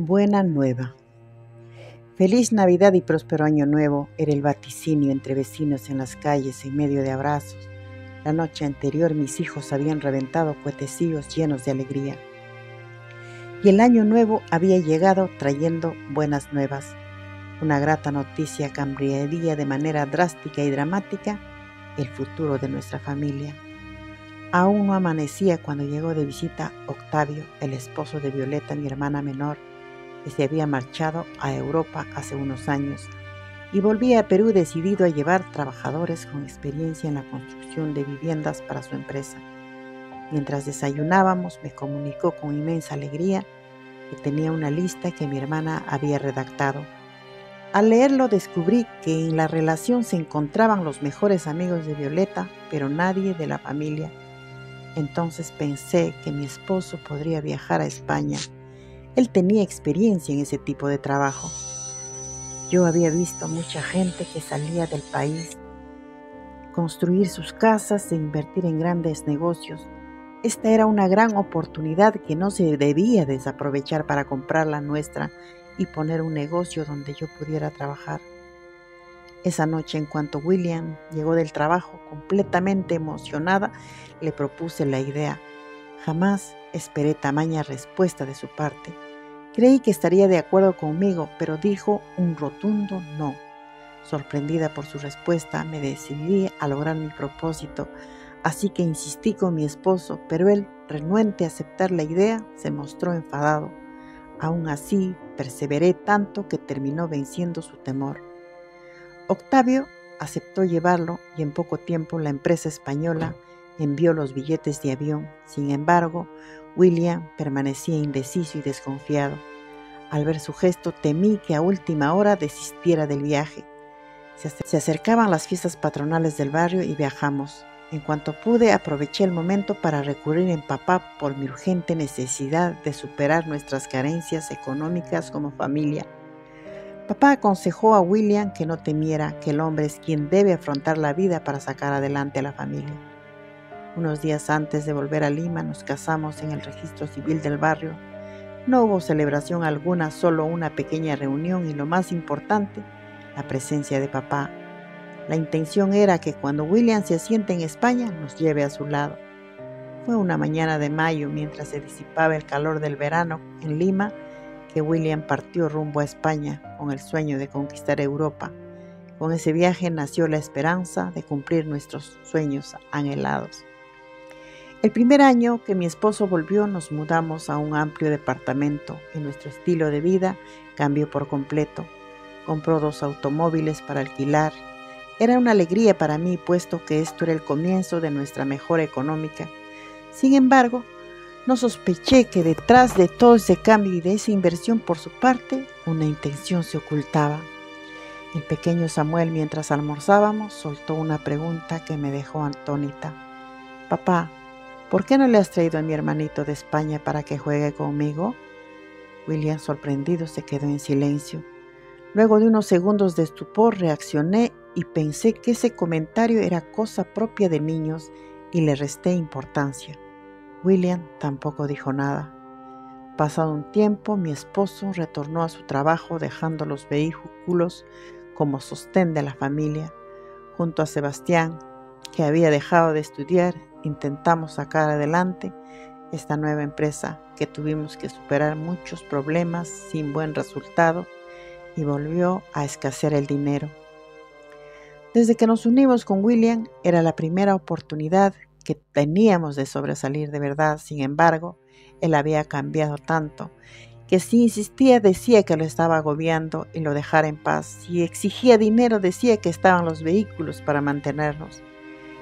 Buena nueva. Feliz Navidad y próspero Año Nuevo era el vaticinio entre vecinos en las calles en medio de abrazos. La noche anterior mis hijos habían reventado cohetecillos llenos de alegría. Y el Año Nuevo había llegado trayendo buenas nuevas. Una grata noticia cambiaría de manera drástica y dramática el futuro de nuestra familia. Aún no amanecía cuando llegó de visita Octavio, el esposo de Violeta, mi hermana menor, que se había marchado a Europa hace unos años y volvía a Perú decidido a llevar trabajadores con experiencia en la construcción de viviendas para su empresa. Mientras desayunábamos, me comunicó con inmensa alegría que tenía una lista que mi hermana había redactado. Al leerlo descubrí que en la relación se encontraban los mejores amigos de Violeta, pero nadie de la familia. Entonces pensé que mi esposo podría viajar a España. Él tenía experiencia en ese tipo de trabajo. Yo había visto mucha gente que salía del país, construir sus casas e invertir en grandes negocios. Esta era una gran oportunidad que no se debía desaprovechar para comprar la nuestra y poner un negocio donde yo pudiera trabajar. Esa noche, en cuanto William llegó del trabajo completamente emocionada, le propuse la idea. Jamás esperé tamaña respuesta de su parte. Creí que estaría de acuerdo conmigo, pero dijo un rotundo no. Sorprendida por su respuesta, me decidí a lograr mi propósito, así que insistí con mi esposo, pero él, renuente a aceptar la idea, se mostró enfadado. Aún así, perseveré tanto que terminó venciendo su temor. Octavio aceptó llevarlo y en poco tiempo la empresa española envió los billetes de avión. Sin embargo, William permanecía indeciso y desconfiado. Al ver su gesto temí que a última hora desistiera del viaje. Se acercaban las fiestas patronales del barrio y viajamos. En cuanto pude, aproveché el momento para recurrir en papá por mi urgente necesidad de superar nuestras carencias económicas como familia. Papá aconsejó a William que no temiera, que el hombre es quien debe afrontar la vida para sacar adelante a la familia. Unos días antes de volver a Lima nos casamos en el registro civil del barrio. No hubo celebración alguna, solo una pequeña reunión y lo más importante, la presencia de papá. La intención era que cuando William se asiente en España nos lleve a su lado. Fue una mañana de mayo, mientras se disipaba el calor del verano en Lima, que William partió rumbo a España con el sueño de conquistar Europa. Con ese viaje nació la esperanza de cumplir nuestros sueños anhelados. El primer año que mi esposo volvió nos mudamos a un amplio departamento y nuestro estilo de vida cambió por completo. Compró 2 automóviles para alquilar. Era una alegría para mí, puesto que esto era el comienzo de nuestra mejora económica. Sin embargo, no sospeché que detrás de todo ese cambio y de esa inversión por su parte, una intención se ocultaba. El pequeño Samuel, mientras almorzábamos, soltó una pregunta que me dejó atónita. Papá, ¿por qué no le has traído a mi hermanito de España para que juegue conmigo? William, sorprendido, se quedó en silencio. Luego de unos segundos de estupor, reaccioné y pensé que ese comentario era cosa propia de niños y le resté importancia. William tampoco dijo nada. Pasado un tiempo, mi esposo retornó a su trabajo dejando los vehículos como sostén de la familia. Junto a Sebastián, que había dejado de estudiar, intentamos sacar adelante esta nueva empresa, que tuvimos que superar muchos problemas sin buen resultado y volvió a escasear el dinero. Desde que nos unimos con William, era la primera oportunidad que teníamos de sobresalir de verdad. Sin embargo, él había cambiado tanto que si insistía decía que lo estaba agobiando y lo dejara en paz. Si exigía dinero decía que estaban los vehículos para mantenernos.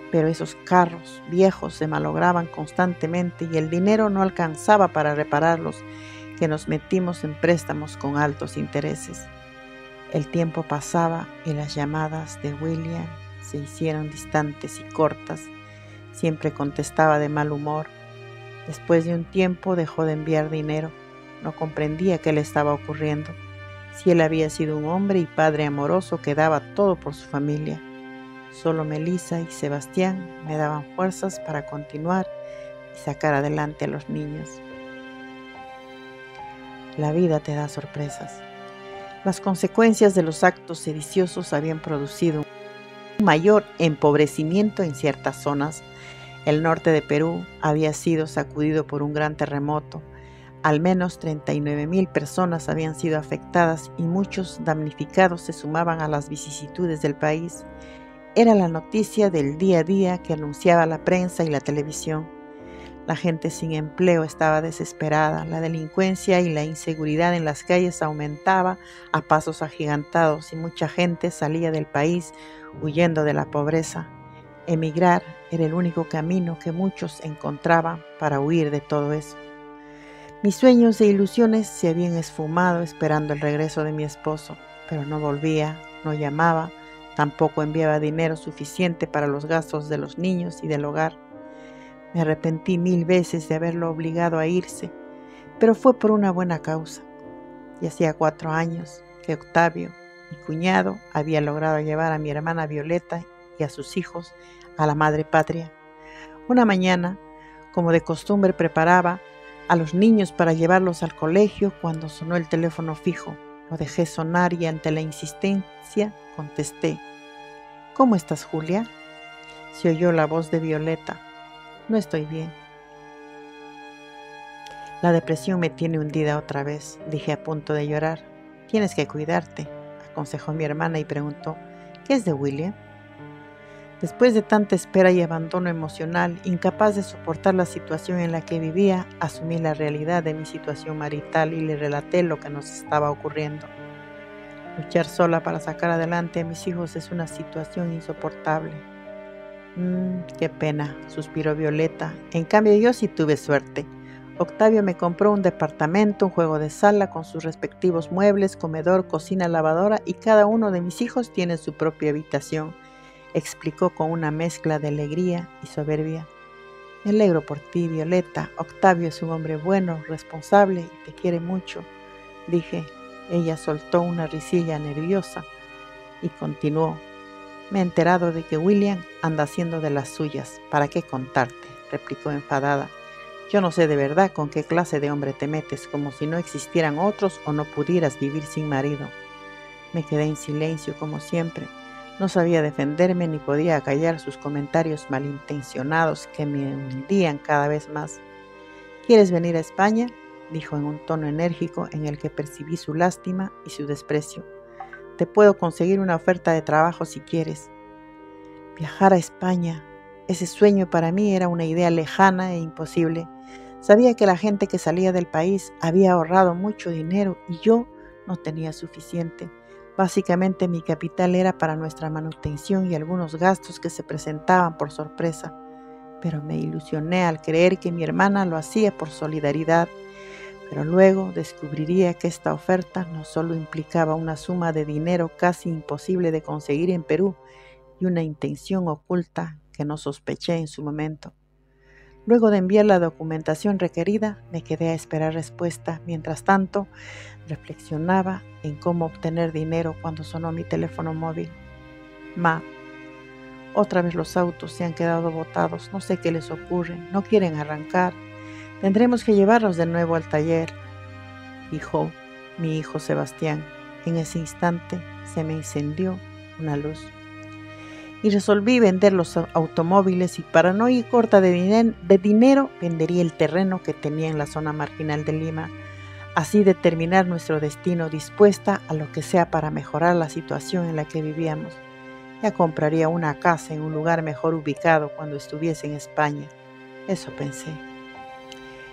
Pero esos carros viejos se malograban constantemente y el dinero no alcanzaba para repararlos, que nos metimos en préstamos con altos intereses. El tiempo pasaba y las llamadas de William se hicieron distantes y cortas. Siempre contestaba de mal humor. Después de un tiempo dejó de enviar dinero. No comprendía qué le estaba ocurriendo. Si él había sido un hombre y padre amoroso que daba todo por su familia. Solo Melissa y Sebastián me daban fuerzas para continuar y sacar adelante a los niños. La vida te da sorpresas. Las consecuencias de los actos sediciosos habían producido un mayor empobrecimiento en ciertas zonas. El norte de Perú había sido sacudido por un gran terremoto. Al menos 39,000 personas habían sido afectadas y muchos damnificados se sumaban a las vicisitudes del país. Era la noticia del día a día que anunciaba la prensa y la televisión. La gente sin empleo estaba desesperada, la delincuencia y la inseguridad en las calles aumentaba a pasos agigantados y mucha gente salía del país huyendo de la pobreza. Emigrar era el único camino que muchos encontraban para huir de todo eso. Mis sueños e ilusiones se habían esfumado esperando el regreso de mi esposo, pero no volvía, no llamaba, tampoco enviaba dinero suficiente para los gastos de los niños y del hogar. Me arrepentí 1000 veces de haberlo obligado a irse, pero fue por una buena causa. Y hacía 4 años que Octavio, mi cuñado, había logrado llevar a mi hermana Violeta y a sus hijos a la madre patria. Una mañana, como de costumbre, preparaba a los niños para llevarlos al colegio cuando sonó el teléfono fijo. Lo dejé sonar y ante la insistencia contesté. ¿Cómo estás, Julia? Se oyó la voz de Violeta. No estoy bien. La depresión me tiene hundida otra vez, dije a punto de llorar. Tienes que cuidarte, aconsejó mi hermana y preguntó, ¿qué es de William? Después de tanta espera y abandono emocional, incapaz de soportar la situación en la que vivía, asumí la realidad de mi situación marital y le relaté lo que nos estaba ocurriendo. Luchar sola para sacar adelante a mis hijos es una situación insoportable. Qué pena, suspiró Violeta. En cambio yo sí tuve suerte. Octavio me compró un departamento, un juego de sala con sus respectivos muebles, comedor, cocina, lavadora y cada uno de mis hijos tiene su propia habitación, explicó con una mezcla de alegría y soberbia. Me alegro por ti, Violeta. Octavio es un hombre bueno, responsable y te quiere mucho, dije. Ella soltó una risilla nerviosa y continuó. Me he enterado de que William anda haciendo de las suyas. ¿Para qué contarte?, replicó enfadada. Yo no sé de verdad con qué clase de hombre te metes, como si no existieran otros o no pudieras vivir sin marido. Me quedé en silencio como siempre. No sabía defenderme ni podía callar sus comentarios malintencionados que me hundían cada vez más. ¿Quieres venir a España?, dijo en un tono enérgico en el que percibí su lástima y su desprecio. Te puedo conseguir una oferta de trabajo si quieres. Viajar a España. Ese sueño para mí era una idea lejana e imposible. Sabía que la gente que salía del país había ahorrado mucho dinero y yo no tenía suficiente. Básicamente mi capital era para nuestra manutención y algunos gastos que se presentaban por sorpresa. Pero me ilusioné al creer que mi hermana lo hacía por solidaridad. Pero luego descubriría que esta oferta no solo implicaba una suma de dinero casi imposible de conseguir en Perú y una intención oculta que no sospeché en su momento. Luego de enviar la documentación requerida, me quedé a esperar respuesta. Mientras tanto, reflexionaba en cómo obtener dinero cuando sonó mi teléfono móvil. Ma, otra vez los autos se han quedado botados. No sé qué les ocurre. No quieren arrancar. Tendremos que llevarlos de nuevo al taller, dijo mi hijo Sebastián. En ese instante se me encendió una luz. Y resolví vender los automóviles y para no ir corta de dinero, vendería el terreno que tenía en la zona marginal de Lima. Así determinar nuestro destino, dispuesta a lo que sea para mejorar la situación en la que vivíamos. Ya compraría una casa en un lugar mejor ubicado cuando estuviese en España. Eso pensé.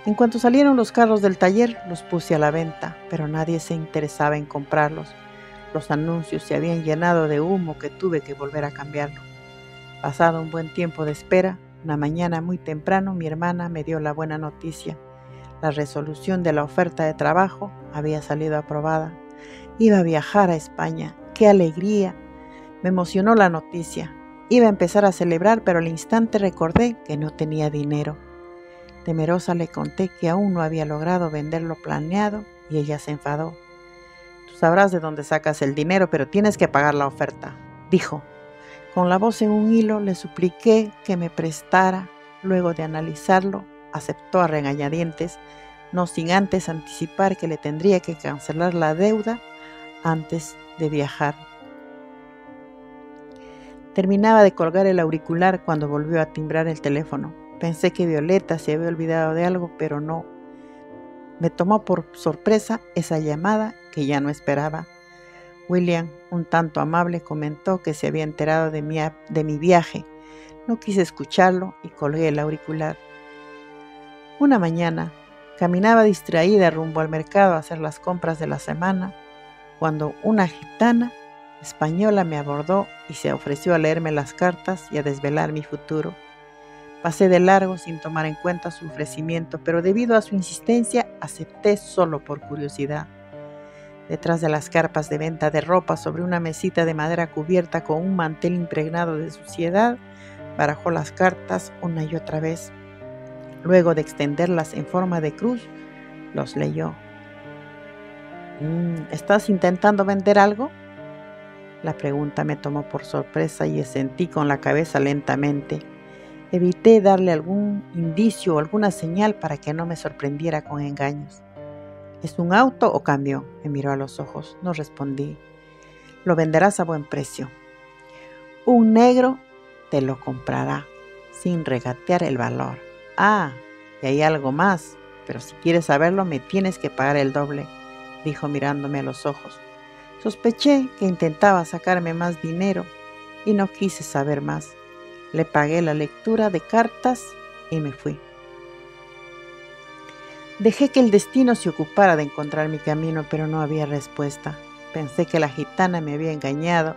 En cuanto salieron los carros del taller, los puse a la venta, pero nadie se interesaba en comprarlos. Los anuncios se habían llenado de humo que tuve que volver a cambiarlo. Pasado un buen tiempo de espera, una mañana muy temprano mi hermana me dio la buena noticia. La resolución de la oferta de trabajo había salido aprobada. Iba a viajar a España. ¡Qué alegría! Me emocionó la noticia. Iba a empezar a celebrar, pero al instante recordé que no tenía dinero. Temerosa le conté que aún no había logrado vender lo planeado y ella se enfadó. Tú sabrás de dónde sacas el dinero, pero tienes que pagar la oferta, dijo. Con la voz en un hilo le supliqué que me prestara. Luego de analizarlo, aceptó a regañadientes. no sin antes anticipar que le tendría que cancelar la deuda antes de viajar. Terminaba de colgar el auricular cuando volvió a timbrar el teléfono. Pensé que Violeta se había olvidado de algo, pero no. Me tomó por sorpresa esa llamada que ya no esperaba. William, un tanto amable, comentó que se había enterado de mi viaje. No quise escucharlo y colgué el auricular. Una mañana, caminaba distraída rumbo al mercado a hacer las compras de la semana, cuando una gitana española me abordó y se ofreció a leerme las cartas y a desvelar mi futuro. Pasé de largo sin tomar en cuenta su ofrecimiento, pero debido a su insistencia acepté solo por curiosidad. Detrás de las carpas de venta de ropa, sobre una mesita de madera cubierta con un mantel impregnado de suciedad, barajó las cartas una y otra vez. Luego de extenderlas en forma de cruz, los leyó. ¿Estás intentando vender algo? La pregunta me tomó por sorpresa y asentí con la cabeza lentamente. Evité darle algún indicio o alguna señal para que no me sorprendiera con engaños. ¿Es un auto o camión? Me miró a los ojos. No respondí. Lo venderás a buen precio. Un negro te lo comprará, sin regatear el valor. Y hay algo más, pero si quieres saberlo me tienes que pagar el doble, dijo mirándome a los ojos. Sospeché que intentaba sacarme más dinero y no quise saber más. Le pagué la lectura de cartas y me fui. Dejé que el destino se ocupara de encontrar mi camino, pero no había respuesta. Pensé que la gitana me había engañado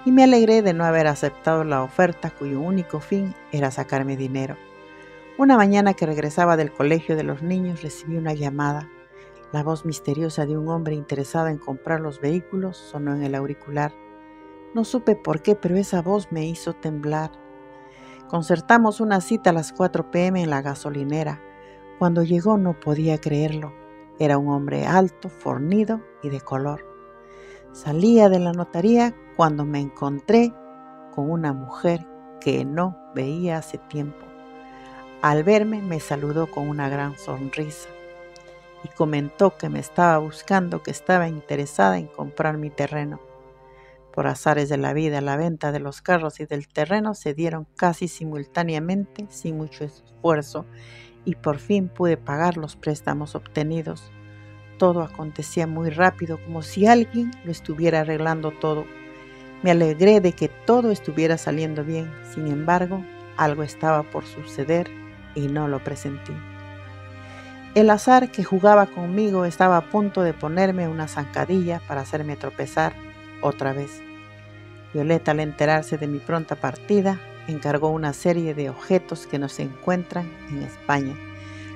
y me alegré de no haber aceptado la oferta cuyo único fin era sacarme dinero. Una mañana que regresaba del colegio de los niños recibí una llamada. La voz misteriosa de un hombre interesado en comprar los vehículos sonó en el auricular. No supe por qué, pero esa voz me hizo temblar. Concertamos una cita a las 4 p.m. en la gasolinera. Cuando llegó no podía creerlo. Era un hombre alto, fornido y de color. Salía de la notaría cuando me encontré con una mujer que no veía hace tiempo. Al verme me saludó con una gran sonrisa y comentó que me estaba buscando, que estaba interesada en comprar mi terreno. Por azares de la vida, la venta de los carros y del terreno se dieron casi simultáneamente, sin mucho esfuerzo, y por fin pude pagar los préstamos obtenidos. Todo acontecía muy rápido, como si alguien lo estuviera arreglando todo. Me alegré de que todo estuviera saliendo bien. Sin embargo, algo estaba por suceder y no lo presentí. El azar que jugaba conmigo estaba a punto de ponerme una zancadilla para hacerme tropezar otra vez. Violeta, al enterarse de mi pronta partida, encargó una serie de objetos que no se encuentran en España.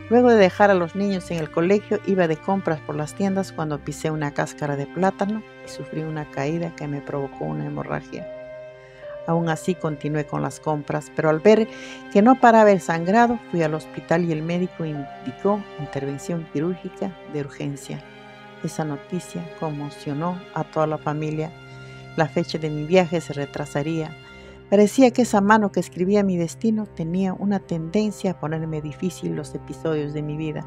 Luego de dejar a los niños en el colegio, iba de compras por las tiendas cuando pisé una cáscara de plátano y sufrí una caída que me provocó una hemorragia. Aún así continué con las compras, pero al ver que no paraba el sangrado, fui al hospital y el médico indicó intervención quirúrgica de urgencia. Esa noticia conmocionó a toda la familia. La fecha de mi viaje se retrasaría. Parecía que esa mano que escribía mi destino tenía una tendencia a ponerme difícil los episodios de mi vida.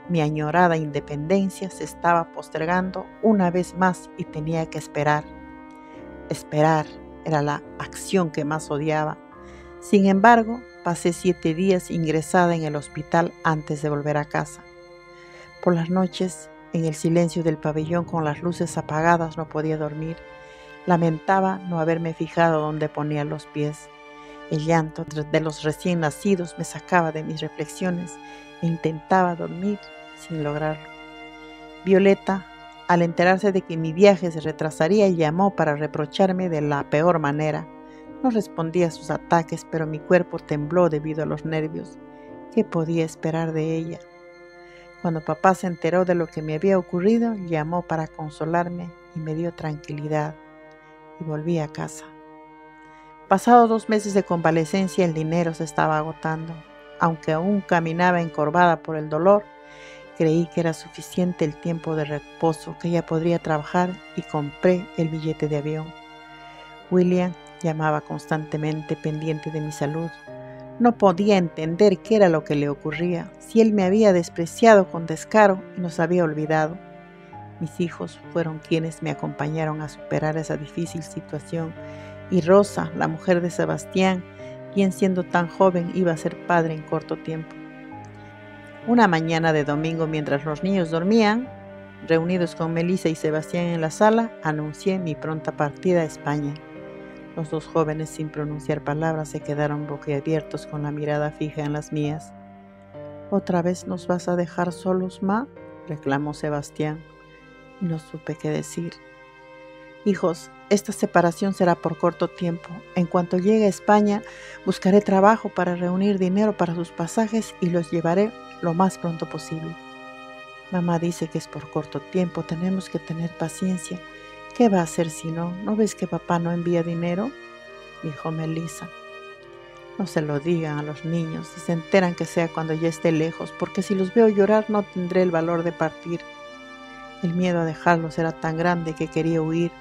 Mi añorada independencia se estaba postergando una vez más y tenía que esperar. Esperar era la acción que más odiaba. Sin embargo, pasé 7 días ingresada en el hospital antes de volver a casa. Por las noches, en el silencio del pabellón con las luces apagadas, no podía dormir. Lamentaba no haberme fijado dónde ponía los pies. El llanto de los recién nacidos me sacaba de mis reflexiones e intentaba dormir sin lograrlo. Violeta, al enterarse de que mi viaje se retrasaría, llamó para reprocharme de la peor manera. No respondí a sus ataques, pero mi cuerpo tembló debido a los nervios. ¿Qué podía esperar de ella? Cuando papá se enteró de lo que me había ocurrido, llamó para consolarme y me dio tranquilidad. Y volví a casa. Pasados 2 meses de convalecencia, el dinero se estaba agotando. Aunque aún caminaba encorvada por el dolor, creí que era suficiente el tiempo de reposo, que ya podría trabajar, y compré el billete de avión. William llamaba constantemente pendiente de mi salud. No podía entender qué era lo que le ocurría, si él me había despreciado con descaro y nos había olvidado. Mis hijos fueron quienes me acompañaron a superar esa difícil situación, y Rosa, la mujer de Sebastián, quien siendo tan joven iba a ser padre en corto tiempo. Una mañana de domingo, mientras los niños dormían, reunidos con Melissa y Sebastián en la sala, anuncié mi pronta partida a España. Los dos jóvenes, sin pronunciar palabras, se quedaron boquiabiertos con la mirada fija en las mías. «¿Otra vez nos vas a dejar solos, ma?», reclamó Sebastián. No supe qué decir. «Hijos, esta separación será por corto tiempo. En cuanto llegue a España, buscaré trabajo para reunir dinero para sus pasajes y los llevaré lo más pronto posible. Mamá dice que es por corto tiempo, tenemos que tener paciencia. ¿Qué va a hacer si no? ¿No ves que papá no envía dinero?», dijo Melissa. «No se lo digan a los niños, si se enteran que sea cuando ya esté lejos, porque si los veo llorar no tendré el valor de partir. El miedo a dejarlos era tan grande que quería huir.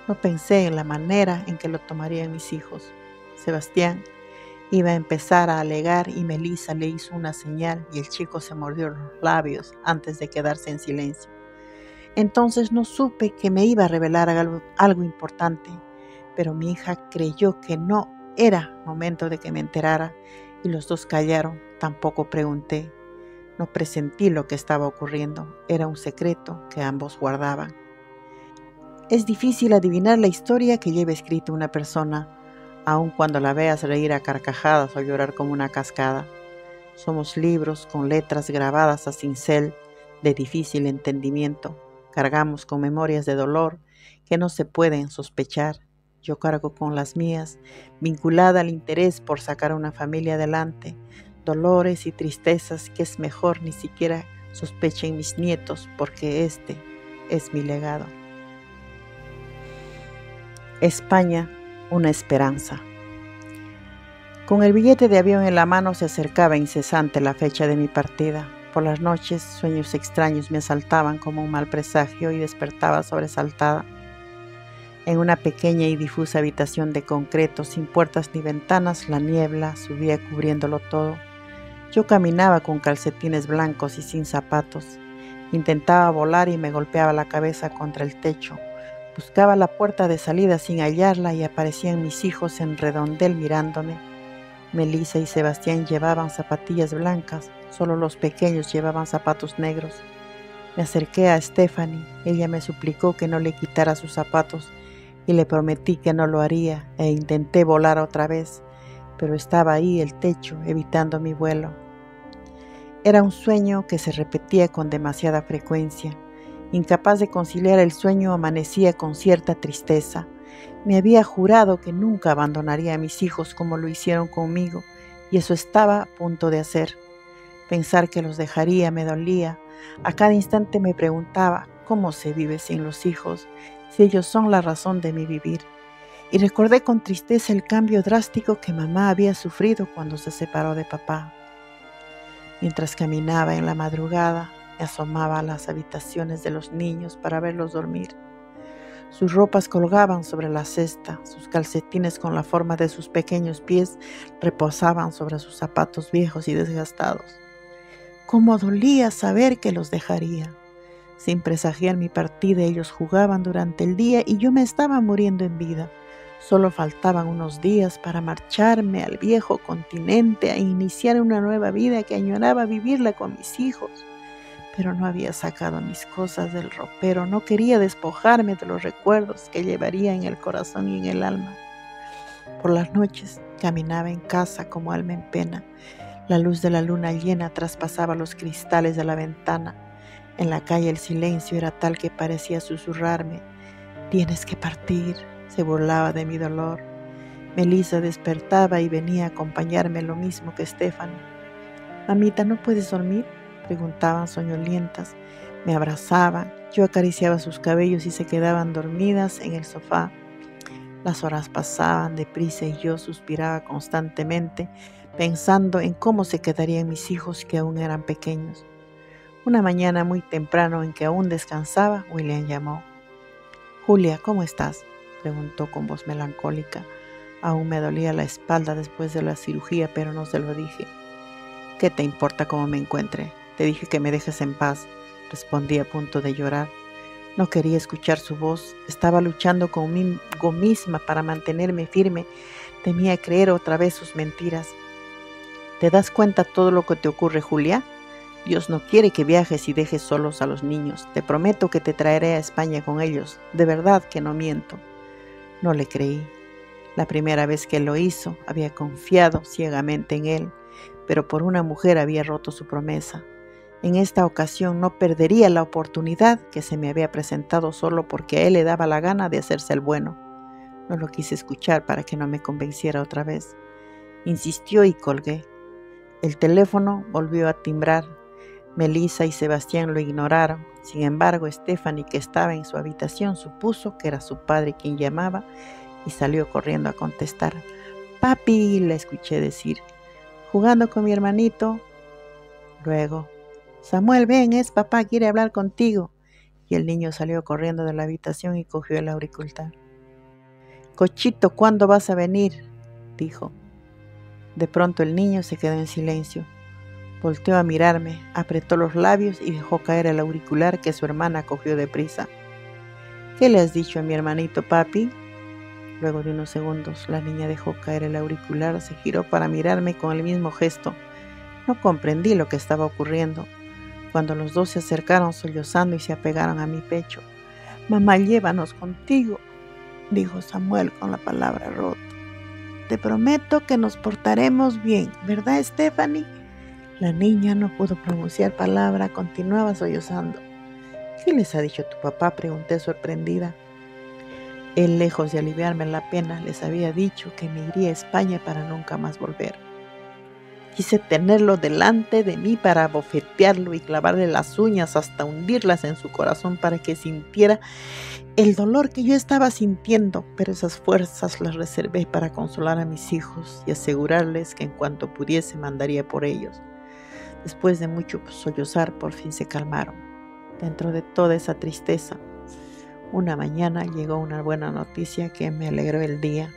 No pensé en la manera en que lo tomarían mis hijos». Sebastián iba a empezar a alegar y Melissa le hizo una señal y el chico se mordió los labios antes de quedarse en silencio. Entonces no supe que me iba a revelar algo importante, pero mi hija creyó que no era momento de que me enterara y los dos callaron. Tampoco pregunté. No presentí lo que estaba ocurriendo. Era un secreto que ambos guardaban. Es difícil adivinar la historia que lleva escrita una persona, aun cuando la veas reír a carcajadas o llorar como una cascada. Somos libros con letras grabadas a cincel de difícil entendimiento. Cargamos con memorias de dolor que no se pueden sospechar. Yo cargo con las mías, vinculada al interés por sacar a una familia adelante, dolores y tristezas que es mejor ni siquiera sospechen mis nietos, porque este es mi legado. España, una esperanza. Con el billete de avión en la mano se acercaba incesante la fecha de mi partida. Por las noches, sueños extraños me asaltaban como un mal presagio y despertaba sobresaltada. En una pequeña y difusa habitación de concreto, sin puertas ni ventanas, la niebla subía cubriéndolo todo. Yo caminaba con calcetines blancos y sin zapatos. Intentaba volar y me golpeaba la cabeza contra el techo. Buscaba la puerta de salida sin hallarla y aparecían mis hijos en redondel mirándome. Melissa y Sebastián llevaban zapatillas blancas, solo los pequeños llevaban zapatos negros. Me acerqué a Stephanie, ella me suplicó que no le quitara sus zapatos y le prometí que no lo haría e intenté volar otra vez, pero estaba ahí el techo evitando mi vuelo. Era un sueño que se repetía con demasiada frecuencia. Incapaz de conciliar el sueño, amanecía con cierta tristeza. Me había jurado que nunca abandonaría a mis hijos como lo hicieron conmigo, y eso estaba a punto de hacer. Pensar que los dejaría me dolía. A cada instante me preguntaba, ¿cómo se vive sin los hijos, si ellos son la razón de mi vivir? Y recordé con tristeza el cambio drástico que mamá había sufrido cuando se separó de papá. Mientras caminaba en la madrugada, me asomaba a las habitaciones de los niños para verlos dormir. Sus ropas colgaban sobre la cesta, sus calcetines con la forma de sus pequeños pies reposaban sobre sus zapatos viejos y desgastados. Cómo dolía saber que los dejaría. Sin presagiar mi partida, ellos jugaban durante el día y yo me estaba muriendo en vida. Solo faltaban unos días para marcharme al viejo continente a iniciar una nueva vida que añoraba vivirla con mis hijos. Pero no había sacado mis cosas del ropero, no quería despojarme de los recuerdos que llevaría en el corazón y en el alma. Por las noches caminaba en casa como alma en pena. La luz de la luna llena traspasaba los cristales de la ventana. En la calle el silencio era tal que parecía susurrarme. «Tienes que partir», se burlaba de mi dolor. Melissa despertaba y venía a acompañarme lo mismo que Stephanie. «Mamita, ¿no puedes dormir?», preguntaban soñolientas. Me abrazaban, yo acariciaba sus cabellos y se quedaban dormidas en el sofá. Las horas pasaban deprisa y yo suspiraba constantemente, pensando en cómo se quedarían mis hijos que aún eran pequeños. Una mañana muy temprano en que aún descansaba, William llamó. «Julia, ¿cómo estás?», preguntó con voz melancólica. Aún me dolía la espalda después de la cirugía, pero no se lo dije. ¿Qué te importa cómo me encuentre? Te dije que me dejes en paz, respondí a punto de llorar. No quería escuchar su voz, estaba luchando conmigo misma para mantenerme firme, temía creer otra vez sus mentiras. ¿Te das cuenta todo lo que te ocurre, Julia? Dios no quiere que viajes y dejes solos a los niños. Te prometo que te traeré a España con ellos. De verdad que no miento. No le creí. La primera vez que lo hizo, había confiado ciegamente en él, pero por una mujer había roto su promesa. En esta ocasión no perdería la oportunidad que se me había presentado solo porque a él le daba la gana de hacerse el bueno. No lo quise escuchar para que no me convenciera otra vez. Insistió y colgué. El teléfono volvió a timbrar. Melissa y Sebastián lo ignoraron. Sin embargo, Stephanie, que estaba en su habitación, supuso que era su padre quien llamaba y salió corriendo a contestar. «Papi», le escuché decir, «jugando con mi hermanito». Luego, «Samuel, ven, es papá, quiere hablar contigo». Y el niño salió corriendo de la habitación y cogió el auricular. «Cochito, ¿cuándo vas a venir?», dijo. De pronto el niño se quedó en silencio. Volteó a mirarme, apretó los labios y dejó caer el auricular que su hermana cogió deprisa. «¿Qué le has dicho a mi hermanito, papi?». Luego de unos segundos, la niña dejó caer el auricular, se giró para mirarme con el mismo gesto. No comprendí lo que estaba ocurriendo. Cuando los dos se acercaron sollozando y se apegaron a mi pecho. «Mamá, llévanos contigo», dijo Samuel con la palabra rota. «Te prometo que nos portaremos bien, ¿verdad, Stephanie?». La niña no pudo pronunciar palabra, continuaba sollozando. «¿Qué les ha dicho tu papá?», pregunté sorprendida. Él, lejos de aliviarme la pena, les había dicho que me iría a España para nunca más volver. Quise tenerlo delante de mí para abofetearlo y clavarle las uñas hasta hundirlas en su corazón para que sintiera el dolor que yo estaba sintiendo, pero esas fuerzas las reservé para consolar a mis hijos y asegurarles que en cuanto pudiese mandaría por ellos. Después de mucho sollozar, por fin se calmaron. Dentro de toda esa tristeza, una mañana llegó una buena noticia que me alegró el día.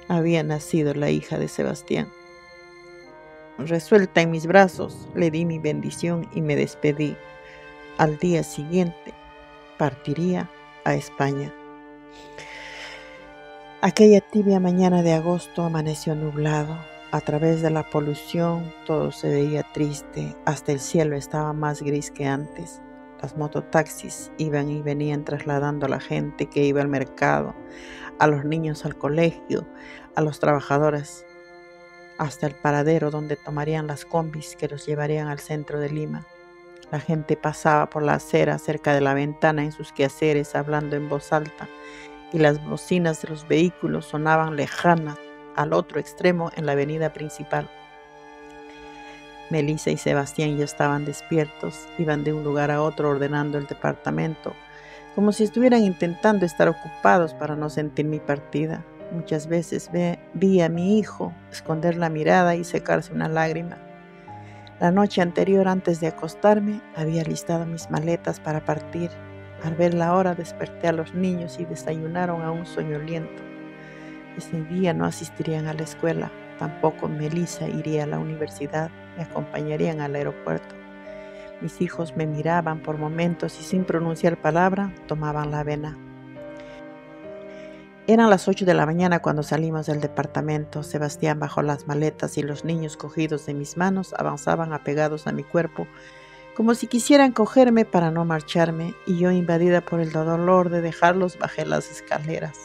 Había nacido la hija de Sebastián. Resuelta en mis brazos, le di mi bendición y me despedí. Al día siguiente, partiría a España. Aquella tibia mañana de agosto amaneció nublado. A través de la polución todo se veía triste, hasta el cielo estaba más gris que antes. Las mototaxis iban y venían trasladando a la gente que iba al mercado, a los niños al colegio, a los trabajadores, hasta el paradero donde tomarían las combis que los llevarían al centro de Lima. La gente pasaba por la acera cerca de la ventana en sus quehaceres hablando en voz alta y las bocinas de los vehículos sonaban lejanas al otro extremo en la avenida principal. Melissa y Sebastián ya estaban despiertos, iban de un lugar a otro ordenando el departamento, como si estuvieran intentando estar ocupados para no sentir mi partida. Muchas veces vi a mi hijo esconder la mirada y secarse una lágrima. La noche anterior, antes de acostarme, había listado mis maletas para partir. Al ver la hora, desperté a los niños y desayunaron aún soñoliento. Ese día no asistirían a la escuela, tampoco Melissa iría a la universidad, me acompañarían al aeropuerto. Mis hijos me miraban por momentos y sin pronunciar palabra, tomaban la avena. Eran las 8 de la mañana cuando salimos del departamento. Sebastián bajó las maletas y los niños cogidos de mis manos avanzaban apegados a mi cuerpo, como si quisieran cogerme para no marcharme, y yo, invadida por el dolor de dejarlos, bajé las escaleras.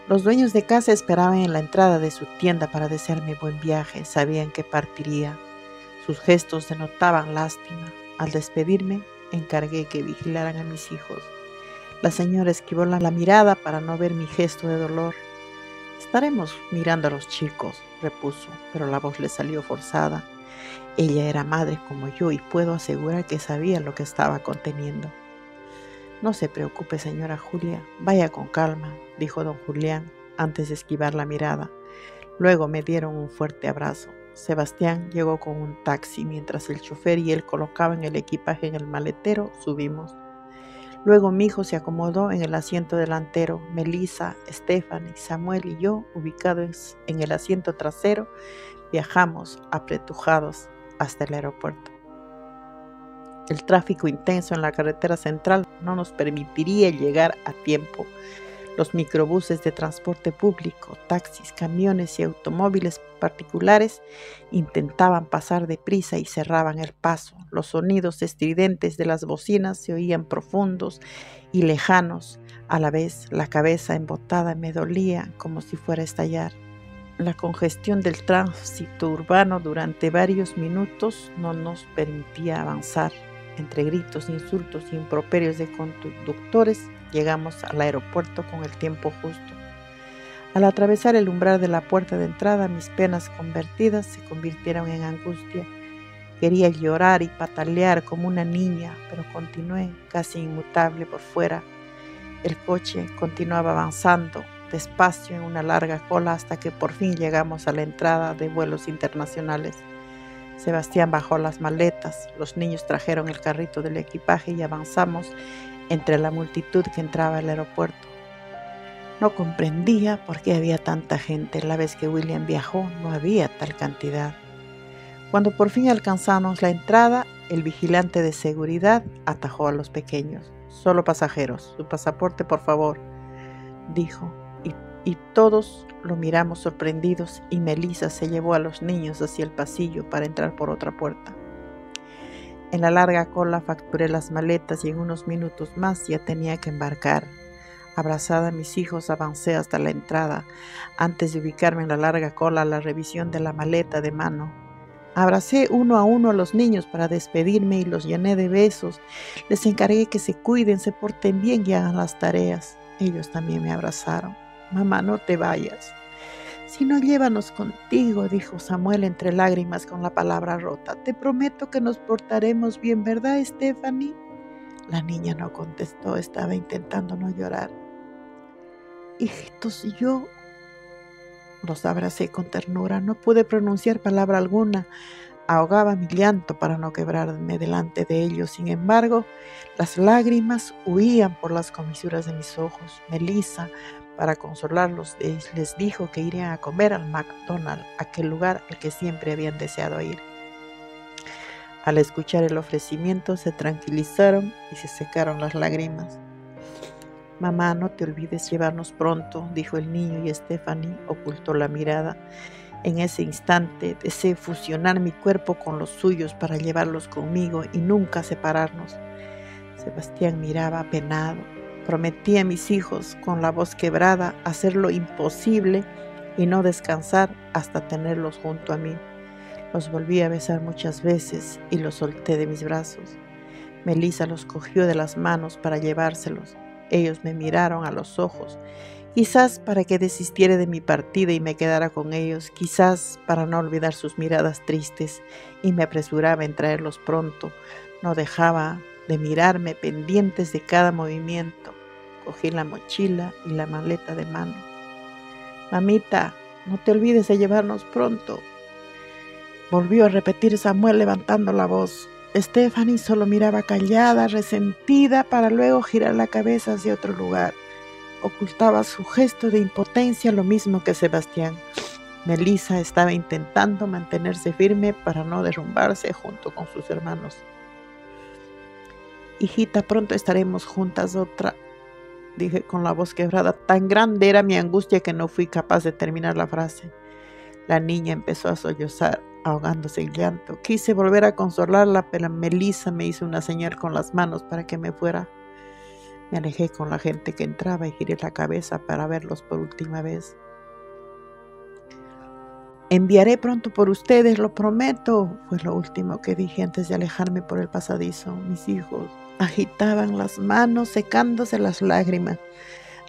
Los dueños de casa esperaban en la entrada de su tienda para desearme buen viaje. Sabían que partiría. Sus gestos denotaban lástima. Al despedirme, encargué que vigilaran a mis hijos. La señora esquivó la mirada para no ver mi gesto de dolor. «Estaremos mirando a los chicos», repuso, pero la voz le salió forzada. Ella era madre como yo y puedo asegurar que sabía lo que estaba conteniendo. «No se preocupe, señora Julia, vaya con calma», dijo don Julián antes de esquivar la mirada. Luego me dieron un fuerte abrazo. Sebastián llegó con un taxi. Mientras el chofer y él colocaban el equipaje en el maletero, subimos. Luego mi hijo se acomodó en el asiento delantero. Melissa, Stephanie, Samuel y yo, ubicados en el asiento trasero, viajamos apretujados hasta el aeropuerto. El tráfico intenso en la carretera central no nos permitiría llegar a tiempo. Los microbuses de transporte público, taxis, camiones y automóviles particulares intentaban pasar deprisa y cerraban el paso. Los sonidos estridentes de las bocinas se oían profundos y lejanos. A la vez, la cabeza embotada me dolía como si fuera a estallar. La congestión del tránsito urbano durante varios minutos no nos permitía avanzar. Entre gritos, insultos y improperios de conductores, llegamos al aeropuerto con el tiempo justo. Al atravesar el umbral de la puerta de entrada, mis penas convertidas se convirtieron en angustia. Quería llorar y patalear como una niña, pero continué casi inmutable por fuera. El coche continuaba avanzando despacio en una larga cola hasta que por fin llegamos a la entrada de vuelos internacionales. Sebastián bajó las maletas, los niños trajeron el carrito del equipaje y avanzamos entre la multitud que entraba al aeropuerto. No comprendía por qué había tanta gente. La vez que William viajó no había tal cantidad. Cuando por fin alcanzamos la entrada, el vigilante de seguridad atajó a los pequeños. Solo pasajeros, su pasaporte por favor, dijo. Y todos lo miramos sorprendidos y Melissa se llevó a los niños hacia el pasillo para entrar por otra puerta. En la larga cola facturé las maletas y en unos minutos más ya tenía que embarcar. Abrazada a mis hijos avancé hasta la entrada. Antes de ubicarme en la larga cola, la revisión de la maleta de mano. Abracé uno a uno a los niños para despedirme y los llené de besos. Les encargué que se cuiden, se porten bien y hagan las tareas. Ellos también me abrazaron. Mamá, no te vayas. Si no, llévanos contigo, dijo Samuel entre lágrimas con la palabra rota. Te prometo que nos portaremos bien, ¿verdad, Stephanie? La niña no contestó, estaba intentando no llorar. Hijitos, yo los abracé con ternura. No pude pronunciar palabra alguna. Ahogaba mi llanto para no quebrarme delante de ellos. Sin embargo, las lágrimas huían por las comisuras de mis ojos. Melissa, para consolarlos, les dijo que irían a comer al McDonald's, aquel lugar al que siempre habían deseado ir. Al escuchar el ofrecimiento, se tranquilizaron y se secaron las lágrimas. Mamá, no te olvides llevarnos pronto, dijo el niño, y Stephanie ocultó la mirada. En ese instante deseé fusionar mi cuerpo con los suyos para llevarlos conmigo y nunca separarnos. Sebastián miraba apenado. Prometí a mis hijos, con la voz quebrada, hacer lo imposible y no descansar hasta tenerlos junto a mí. Los volví a besar muchas veces y los solté de mis brazos. Melissa los cogió de las manos para llevárselos. Ellos me miraron a los ojos, quizás para que desistiera de mi partida y me quedara con ellos, quizás para no olvidar sus miradas tristes, y me apresuraba en traerlos pronto. No dejaba de mirarme, pendientes de cada movimiento. Cogí la mochila y la maleta de mano. Mamita, no te olvides de llevarnos pronto, volvió a repetir Samuel levantando la voz. Stephanie solo miraba callada, resentida, para luego girar la cabeza hacia otro lugar. Ocultaba su gesto de impotencia, lo mismo que Sebastián. Melissa estaba intentando mantenerse firme para no derrumbarse junto con sus hermanos. Hijita, pronto estaremos juntas dije con la voz quebrada. Tan grande era mi angustia que no fui capaz de terminar la frase. La niña empezó a sollozar, ahogándose en llanto. Quise volver a consolarla, pero Melissa me hizo una señal con las manos para que me fuera. Me alejé con la gente que entraba y giré la cabeza para verlos por última vez. Enviaré pronto por ustedes, lo prometo, fue lo último que dije antes de alejarme por el pasadizo. Mis hijos agitaban las manos, secándose las lágrimas.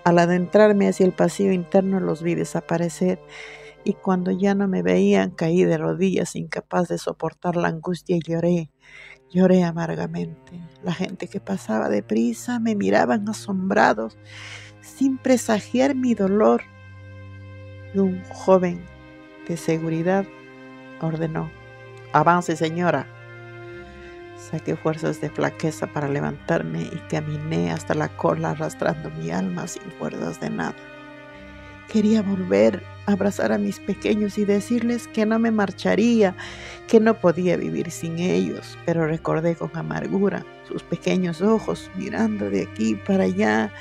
Al adentrarme hacia el pasillo interno los vi desaparecer, y cuando ya no me veían caí de rodillas, incapaz de soportar la angustia, y lloré amargamente. La gente que pasaba deprisa me miraban asombrados, sin presagiar mi dolor. Y un joven de seguridad ordenó: avance, señora. Saqué fuerzas de flaqueza para levantarme y caminé hasta la cola arrastrando mi alma sin fuerzas de nada. Quería volver a abrazar a mis pequeños y decirles que no me marcharía, que no podía vivir sin ellos, pero recordé con amargura sus pequeños ojos mirando de aquí para allá,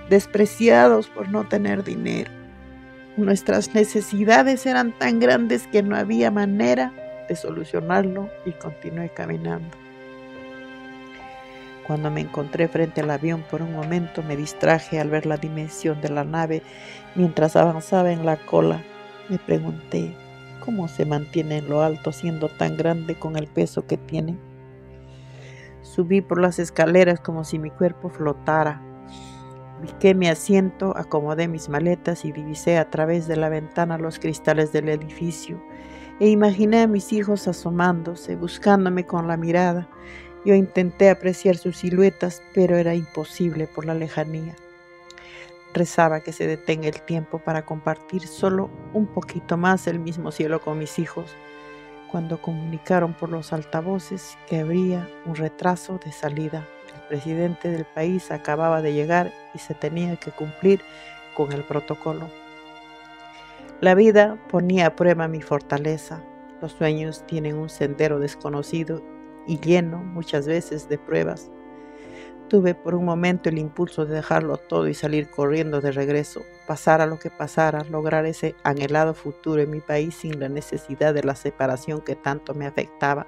despreciados por no tener dinero. Nuestras necesidades eran tan grandes que no había manera de solucionarlo y continué caminando. Cuando me encontré frente al avión, por un momento me distraje al ver la dimensión de la nave mientras avanzaba en la cola. Me pregunté, ¿cómo se mantiene en lo alto siendo tan grande con el peso que tiene? Subí por las escaleras como si mi cuerpo flotara. Ubiqué mi asiento, acomodé mis maletas y divisé a través de la ventana los cristales del edificio e imaginé a mis hijos asomándose, buscándome con la mirada. Yo intenté apreciar sus siluetas, pero era imposible por la lejanía. Rezaba que se detenga el tiempo para compartir solo un poquito más el mismo cielo con mis hijos, cuando comunicaron por los altavoces que habría un retraso de salida. El presidente del país acababa de llegar y se tenía que cumplir con el protocolo. La vida ponía a prueba mi fortaleza. Los sueños tienen un sendero desconocido y lleno muchas veces de pruebas. Tuve por un momento el impulso de dejarlo todo y salir corriendo de regreso, pasara lo que pasara, lograr ese anhelado futuro en mi país sin la necesidad de la separación que tanto me afectaba.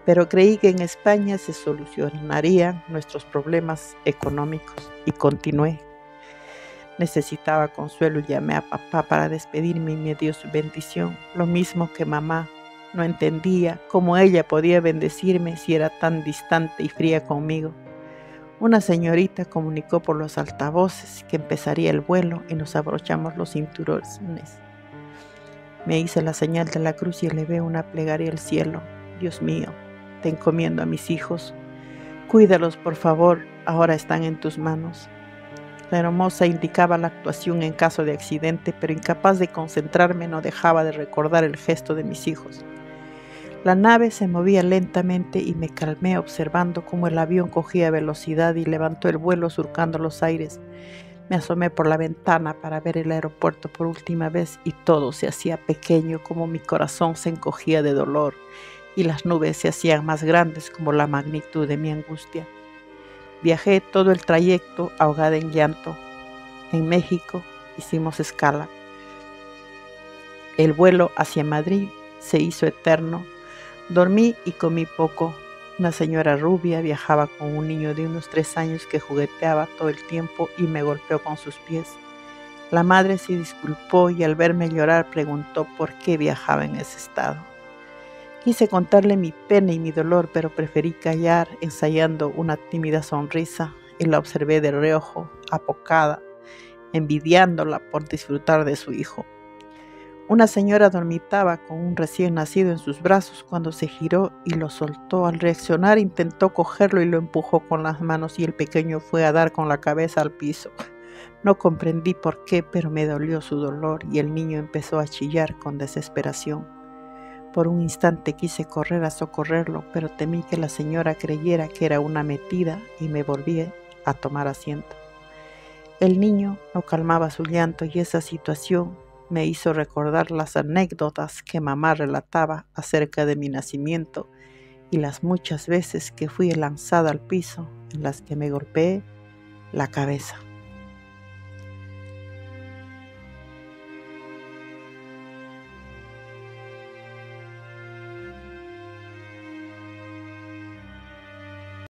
Pero creí que en España se solucionarían nuestros problemas económicos y continué. Necesitaba consuelo y llamé a papá para despedirme y me dio su bendición, lo mismo que mamá. No entendía cómo ella podía bendecirme si era tan distante y fría conmigo. Una señorita comunicó por los altavoces que empezaría el vuelo y nos abrochamos los cinturones. Me hice la señal de la cruz y elevé una plegaria al cielo. Dios mío, te encomiendo a mis hijos. Cuídalos, por favor, ahora están en tus manos. La hermosa indicaba la actuación en caso de accidente, pero incapaz de concentrarme no dejaba de recordar el gesto de mis hijos. La nave se movía lentamente y me calmé observando cómo el avión cogía velocidad y levantó el vuelo surcando los aires. Me asomé por la ventana para ver el aeropuerto por última vez y todo se hacía pequeño, como mi corazón se encogía de dolor y las nubes se hacían más grandes como la magnitud de mi angustia. Viajé todo el trayecto ahogada en llanto. En México hicimos escala. El vuelo hacia Madrid se hizo eterno. Dormí y comí poco. Una señora rubia viajaba con un niño de unos 3 años que jugueteaba todo el tiempo y me golpeó con sus pies. La madre se disculpó y al verme llorar preguntó por qué viajaba en ese estado. Quise contarle mi pena y mi dolor, pero preferí callar, ensayando una tímida sonrisa, y la observé de reojo, apocada, envidiándola por disfrutar de su hijo. Una señora dormitaba con un recién nacido en sus brazos cuando se giró y lo soltó. Al reaccionar intentó cogerlo y lo empujó con las manos y el pequeño fue a dar con la cabeza al piso. No comprendí por qué, pero me dolió su dolor y el niño empezó a chillar con desesperación. Por un instante quise correr a socorrerlo, pero temí que la señora creyera que era una metida y me volví a tomar asiento. El niño no calmaba su llanto y esa situación me hizo recordar las anécdotas que mamá relataba acerca de mi nacimiento y las muchas veces que fui lanzada al piso en las que me golpeé la cabeza.